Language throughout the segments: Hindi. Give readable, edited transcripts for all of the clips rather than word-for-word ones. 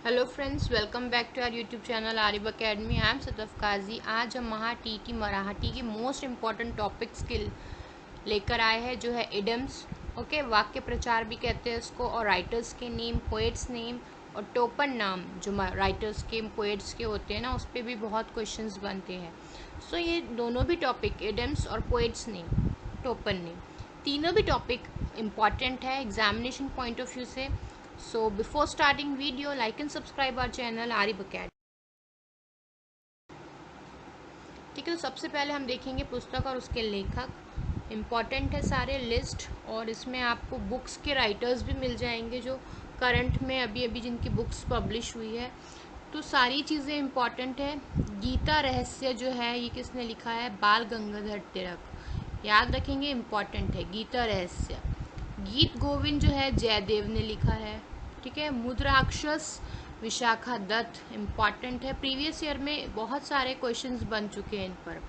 Hello friends, welcome back to our YouTube channel Arif Academy. I am Sadaf Qazi. आज हम टी मराठी की मोस्ट इम्पॉर्टेंट टॉपिक्स के लेकर आए हैं, जो है इडियम्स। ओके, वाक्य प्रचार भी कहते हैं इसको, और राइटर्स के नेम, पोएट्स नेम और टोपन नाम जो राइटर्स के पोएट्स के होते हैं ना, उस पर भी बहुत क्वेश्चंस बनते हैं। सो ये दोनों भी टॉपिक, इडियम्स और पोएट्स नेम, टोपन नेम, तीनों भी टॉपिक इम्पॉर्टेंट है एग्जामिनेशन पॉइंट ऑफ व्यू से। So before starting video, like and subscribe our channel Arif academy. ठीक है, तो सबसे पहले हम देखेंगे पुस्तक और उसके लेखक। इम्पॉर्टेंट है सारे लिस्ट, और इसमें आपको बुक्स के राइटर्स भी मिल जाएंगे जो करंट में अभी अभी जिनकी बुक्स पब्लिश हुई है। तो सारी चीज़ें इम्पॉर्टेंट है। गीता रहस्य जो है, ये किसने लिखा है? बाल गंगाधर तिलक। याद रखेंगे, इम्पॉर्टेंट है गीता रहस्य। गीत गोविंद जो है, जयदेव ने लिखा है। ठीक है। मुद्राक्षस, विशाखा दत्त, इम्पॉर्टेंट है। प्रीवियस ईयर में बहुत सारे क्वेश्चंस बन चुके हैं इन पर।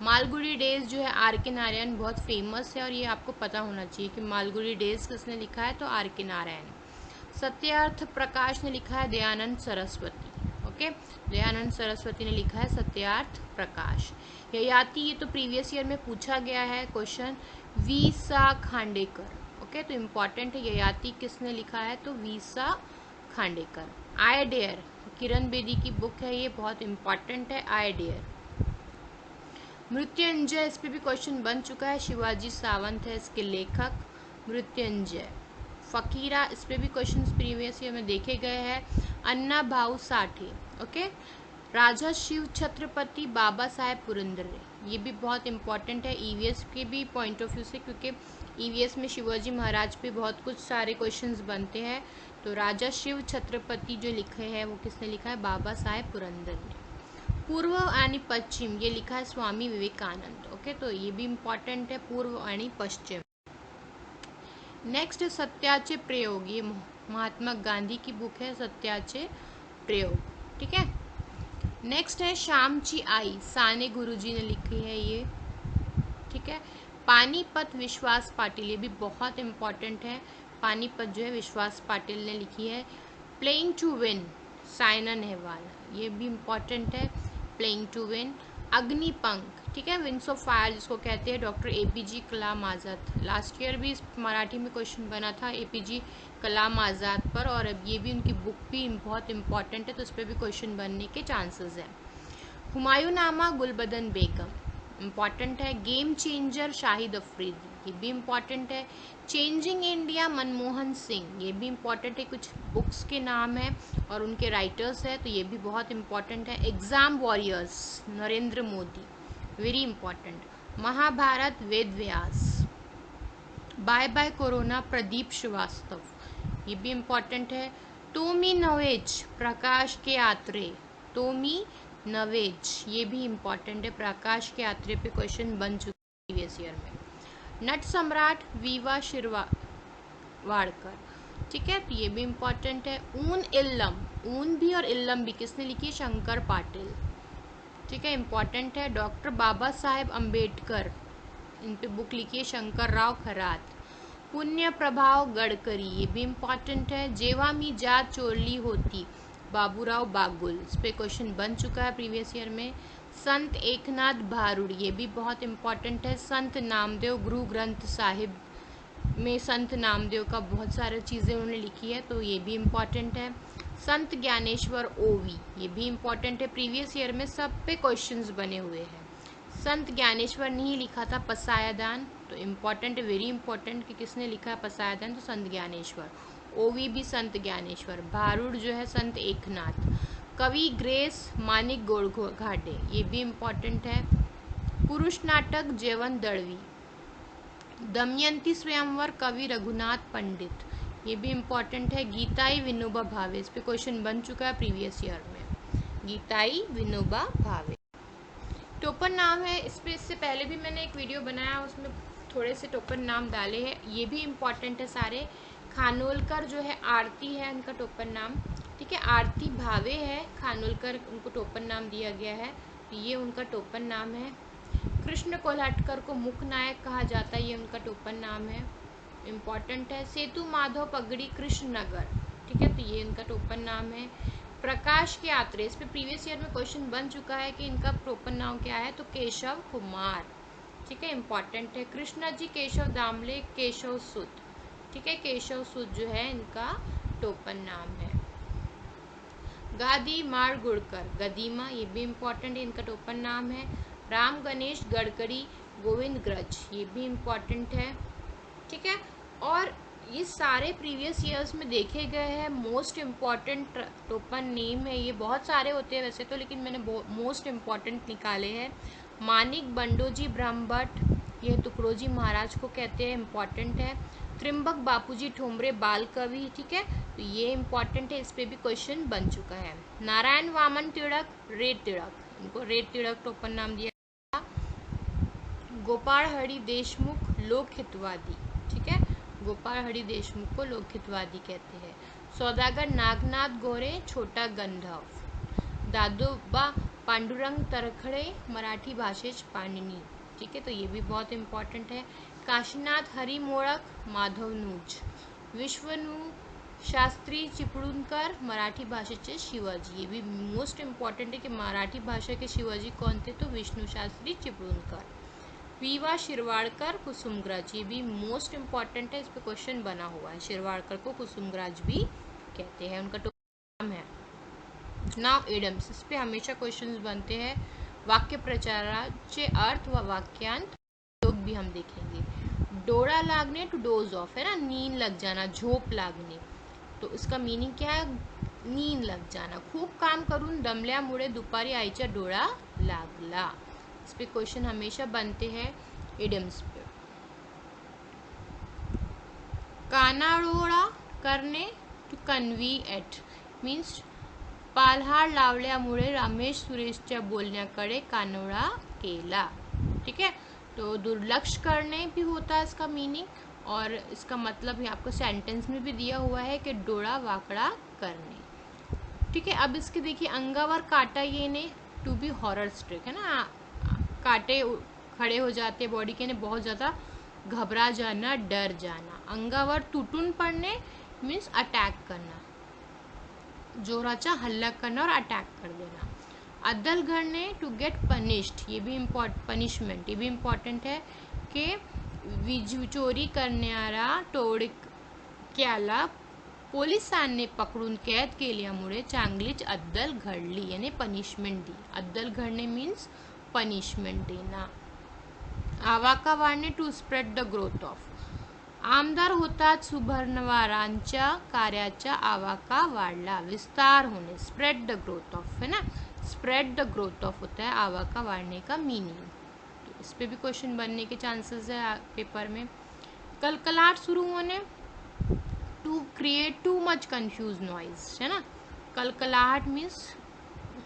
मालगुडी डेज जो है, आर के नारायण, बहुत फेमस है और ये आपको पता होना चाहिए कि मालगुडी डेज किसने लिखा है, तो आर के नारायण। सत्यार्थ प्रकाश ने लिखा है दयानंद सरस्वती। ओके, दयानंद सरस्वती ने लिखा है सत्यार्थ प्रकाश। ययाति, ये तो प्रीवियस ईयर में पूछा गया है question, we S Khandekar. Okay, तो इम्पॉर्टेंट है ययाति किसने लिखा है, तो V S Khandekar. I dare, Kiran Bedi की बुक है, ये बहुत इम्पॉर्टेंट है, आई डेयर। मृत्युंजय, इस पे भी क्वेश्चन बन चुका है, शिवाजी सावंत है इसके लेखक, मृत्युंजय। फकीरा, इस पे भी क्वेश्चन प्रीवियस ईयर में देखे गए हैं, अन्ना भाऊ साठे। ओके, राजा शिव छत्रपति बाबा साहेब पुरंदरे, ये भी बहुत इंपॉर्टेंट है ईवीएस के भी पॉइंट ऑफ व्यू से, क्योंकि ईवीएस में शिवाजी महाराज पे बहुत कुछ सारे क्वेश्चंस बनते हैं। तो राजा शिव छत्रपति जो लिखे हैं वो किसने लिखा है? बाबा साहेब पुरंदर ने। पूर्व यानी पश्चिम, ये लिखा है स्वामी विवेकानंद। ओके, तो ये भी इम्पॉर्टेंट है, पूर्व यानी पश्चिम। नेक्स्ट है सत्याचे प्रयोग, ये महात्मा गांधी की बुक है, सत्याचे प्रयोग। ठीक है। नेक्स्ट है शामची आई, साने गुरुजी ने लिखी है ये। ठीक है। पानीपत, विश्वास पाटिल, ये भी बहुत इंपॉर्टेंट है, पानीपत जो है विश्वास पाटिल ने लिखी है। Playing to win, Saina Nehwal, ये भी इम्पॉर्टेंट है, प्लेइंग टू विन। अग्निपंख, ठीक है, विंग्स ऑफ फायर जिसको कहते हैं, doctor APJ Kalam Azad. Last year भी इस मराठी में क्वेश्चन बना था एपीजे कलाम आज़ाद पर, और अब ये भी उनकी बुक भी बहुत इंपॉर्टेंट है, तो उस पर भी क्वेश्चन बनने के चांसेस हैं। हुमायूंनामा, गुलबदन बेगम, इम्पॉर्टेंट है। गेम चेंजर, शाहिद अफरीदी, ये भी इम्पॉर्टेंट है। चेंजिंग इंडिया, मनमोहन सिंह, ये भी इम्पॉर्टेंट है, कुछ बुक्स के नाम है और उनके राइटर्स है, तो ये भी बहुत इम्पॉर्टेंट है। Exam warriors, Narendra Modi, very important. Mahabharat, Ved Vyas. Bye bye corona, Pradeep Shrivastava, ये भी इम्पॉर्टेंट है। टोमी नवेज, प्रकाश के आत्रे, टोमी नवेज, ये भी इम्पॉर्टेंट है, प्रकाश के आत्रे पे क्वेश्चन बन चुके प्रीवियस ईयर में। नट सम्राट, वीवा शिरवाड़कर, ठीक है, तो ये भी इम्पॉर्टेंट है। ऊन इल्लम, ऊन भी और इल्लम भी किसने लिखी है? शंकर पाटिल। ठीक है, इम्पॉर्टेंट है। डॉक्टर बाबा साहेब अम्बेडकर, इन पे बुक लिखी है शंकर राव खरात। पुण्य प्रभाव, गडकरी, ये भी इम्पॉर्टेंट है। जेवा मी जात चोरली होती, बाबूराव बागुल, इस पे क्वेश्चन बन चुका है प्रीवियस ईयर में। संत एकनाथ भारुड़, ये भी बहुत इम्पॉर्टेंट है। संत नामदेव, गुरु ग्रंथ साहिब में संत नामदेव का बहुत सारी चीज़ें उन्होंने लिखी है, तो ये भी इम्पॉर्टेंट है। संत ज्ञानेश्वर ओवी, ये भी इम्पॉर्टेंट है, प्रीवियस ईयर में सब पे क्वेश्चंस बने हुए हैं। संत ज्ञानेश्वर ने ही लिखा था पसायदान, तो इम्पॉर्टेंट है, वेरी इंपॉर्टेंट कि किसने लिखा है पसायदान, तो संत ज्ञानेश्वर। ओवी भी संत ज्ञानेश्वर। भारुड़ जो है संत एकनाथ। कवि ग्रेस मानिक घाटे, ये भी इम्पॉर्टेंट है। पुरुष नाटक, जयवंत दड़वी। दमयंती स्वयंवर, कवि रघुनाथ पंडित, ये भी इम्पॉर्टेंट है। गीताई विनोबा भावे, इस पे क्वेश्चन बन चुका है प्रीवियस ईयर में, गीताई विनोबा भावे। टोपन नाम है, इस पे इससे पहले भी मैंने एक वीडियो बनाया, उसमें थोड़े से टोपन नाम डाले हैं, ये भी इम्पॉर्टेंट है सारे। खानोलकर जो है, आरती है उनका टोपन नाम। ठीक है, आरती भावे है, खानोलकर उनको टोपन नाम दिया गया है, तो ये उनका टोपन नाम है। कृष्ण कोल्हटकर को मुख्य नायक कहा जाता है, ये उनका टोपन नाम है, इम्पॉर्टेंट है। सेतु माधव पगड़ी, कृष्णनगर, ठीक है, तो ये इनका टोपन नाम है। प्रकाश के आत्रेय, इस पे प्रीवियस ईयर में क्वेश्चन बन चुका है कि इनका टोपन नाम क्या है, तो केशव कुमार, ठीक है, इंपॉर्टेंट है। कृष्णा जी केशव दामले, केशव सुत, ठीक है, केशव सुत जो है इनका टोपन नाम है। गादी मारगुड़कर, गदीमा, ये भी इम्पोर्टेंट है, इनका टोपन नाम है। राम गणेश गडकरी, गोविंद ग्रज, ये भी इम्पोर्टेंट है, ठीक है। और ये सारे प्रीवियस ईयर्स में देखे गए हैं मोस्ट इम्पॉर्टेंट टोपन नेम है। ये बहुत सारे होते हैं वैसे तो, लेकिन मैंने मोस्ट इम्पॉर्टेंट निकाले हैं। मानिक बंडोजी ब्रह्मभट्ट, ये तुकडोजी महाराज को कहते हैं, इम्पॉर्टेंट है। त्रिम्बक बापूजी ठोमरे बाल कवि, ठीक है, तो ये इम्पॉर्टेंट है, इस पे भी क्वेश्चन बन चुका है। नारायण वामन तिलक, रेड तिलक, इनको रेड तिलक टोपन नाम दिया। गोपाल हरि देशमुख लोक हितवादी, ठीक है, गोपाल हरि देशमुख को लोक हितवादी कहते हैं। सौदागर नागनाथ गोरे, छोटा गंधर्व। दादोबा पांडुरंग तरखड़े, मराठी भाषेच पाणिनी, ठीक है, तो ये भी बहुत इम्पॉर्टेंट है। काशीनाथ हरि मोळक, माधव नूज। विश्वनु शास्त्री चिपळूणकर, मराठी भाषेचे शिवाजी, ये भी मोस्ट इम्पॉर्टेंट है कि मराठी भाषा के शिवाजी कौन थे, तो विष्णु शास्त्री चिपळूणकर। वीवा शिरवाड़कर, कुसुमग्राज, ये भी मोस्ट इम्पॉर्टेंट है, इस पे क्वेश्चन बना हुआ है। शिरवाड़कर को कुसुमग्राज भी कहते हैं, उनका नाम है। नाउ इडम्स, इस पे हमेशा क्वेश्चंस बनते हैं। वाक्य प्रचाराचे अर्थ व वाक्यांत योग भी हम देखेंगे। डोळा लागणे टू डोज ऑफ, है ना, नींद लग जाना, झोप लागणे, तो इसका मीनिंग क्या है, नींद लग जाना। खूप काम करून दमल्यामुळे दुपारी आईचा डोळा लागला, इस पे क्वेश्चन हमेशा बनते हैं इडियम्स पे। कानाडोळा करणे टू कन्वी एट, मीन्स पालहार लावल्यामुळे रमेश सुरेशच्या बोलण्याकडे कानोळा केला, ठीक है, तो दुर्लक्ष करने भी होता है इसका मीनिंग, और इसका मतलब ये आपको सेंटेंस में भी दिया हुआ है कि डोळा वाकड़ा करने, ठीक है। अब इसके देखिए, अंगावर काटा येणे टू बी हॉरर स्ट्रिक, है ना, कांटे खड़े हो जाते हैं बॉडी के, ने बहुत ज़्यादा घबरा जाना, डर जाना। अंगावर तुटून पड़ने मीन्स अटैक करना, जोराचा हल्ला करना और अटैक कर देना। अद्दल घडणे टू गेट पनिश्ड, ये भी पनिशमेंट, ये भी इम्पॉर्टेंट है कि वीज चोरी करणारा टोळक्याला पोलिसांनी पकडून कैद केल्यामुळे चांगलीच अद्दल घडली, यानी पनिशमेंट दी। अद्दल घडणे मीन्स पनिशमेंट देना। आवाका वाढणे to spread the growth of, आमदार होतात सुभर्णवारांच्या कार्याचा आवाका वाढला, विस्तार होने, स्प्रेड द ग्रोथ ऑफ, है ना, स्प्रेड द ग्रोथ ऑफ होता है आवाका वाढने का मीनिंग, तो इस पे भी क्वेश्चन बनने के चांसेस है पेपर में। कलकलाहट शुरू होने to create too much confuse noise, है ना, कलकलाहट मीन्स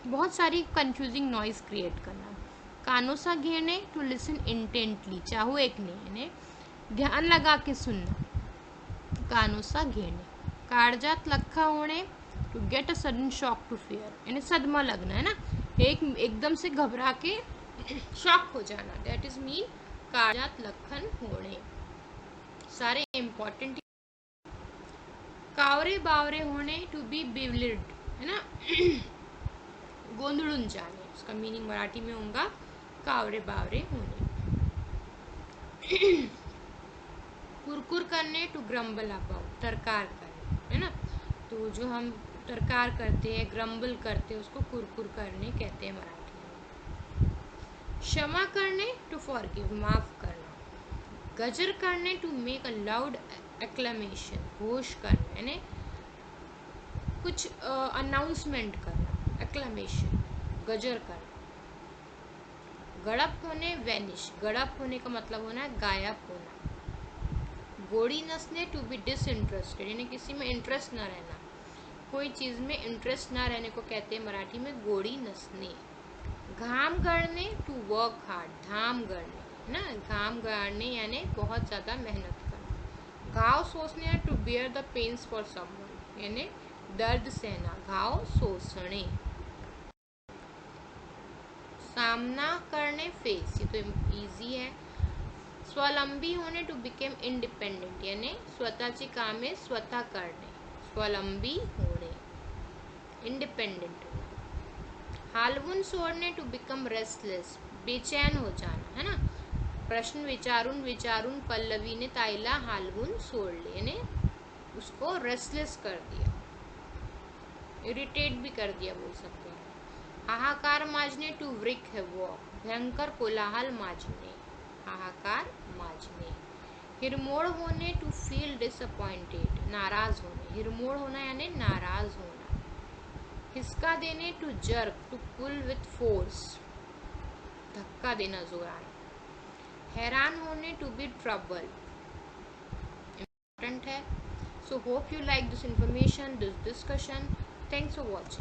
बहुत सारी कंफ्यूजिंग नॉइज क्रिएट करना। कानोसा घेणे टू लिसन इंटेंटली, चाहो एक ने ध्यान लगा के सुनना, कानोसा घेणे। काळजात लख्खा होणे to get a sudden shock to fear, यानी सदमा लगना, है ना, एकदम से घबरा के शॉक हो जाना, दैट इज मीन काळजात लख्खन होणे, सारे इम्पॉर्टेंट। कावरे बावरे होणे टू बी बिवलिड, है ना, गोंधळून जाने, उसका मीनिंग मराठी में होगा कावरे बावरे होने। कुरकुर करने टू ग्रम्बल अबाउट, तरकार करने, है ना, तो जो हम तरकार करते हैं, ग्रम्बल करते हैं, उसको कुरकुर करने कहते हैं मराठी में। क्षमा करने टू फॉरगिव, माफ करना। गजर करने to make a loud exclamation, घोष करना, यानी कुछ अनाउंसमेंट करना, एक्लमेशन, गजर करना। गड़प होने वैनिश, गड़प होने का मतलब होना है गायब होना। गोड़ी नसने टू बी डिसइंटरेस्टेड, यानी किसी में इंटरेस्ट ना रहना, कोई चीज़ में इंटरेस्ट ना रहने को कहते हैं मराठी में गोड़ी नसने। घाम गड़ने टू वर्क हार्ड, घाम गड़ने, ना, घाम गाड़ने यानी बहुत ज़्यादा मेहनत करना। घाव सोचने to bear the pains for someone, यानी दर्द सहना, घाव सोचने। सामना करने फेस, ये तो इजी है। स्वावलंबी होने टू बिकेम इंडिपेंडेंट, यानी स्वतःची कामे स्वतः करणे, स्वावलंबी होने, इंडिपेंडेंट होना। हालवुन सोड़ने टू बिकम रेस्टलेस, बेचैन हो जाना, है ना। प्रश्न विचारून विचारून पल्लवी ने ताईला हालवून सोडले, ने उसको रेस्टलेस कर दिया, इरिटेट भी कर दिया बोल सकते हैं। हाहाकार माजने टू व्रिक है वॉक, भयंकर कोलाहल माजने, हाहाकार माजने। हिरमोड़ होने टू फील डिसअपॉइंटेड, नाराज होने, हिरमोड़ होना यानी नाराज होना। हिसका देने to jerk, to pull with force, धक्का देना जोरान। हैरान होने टू बी ट्रबल, इम्पोर्टेंट है। So hope you like this information, this discussion. Thanks for watching.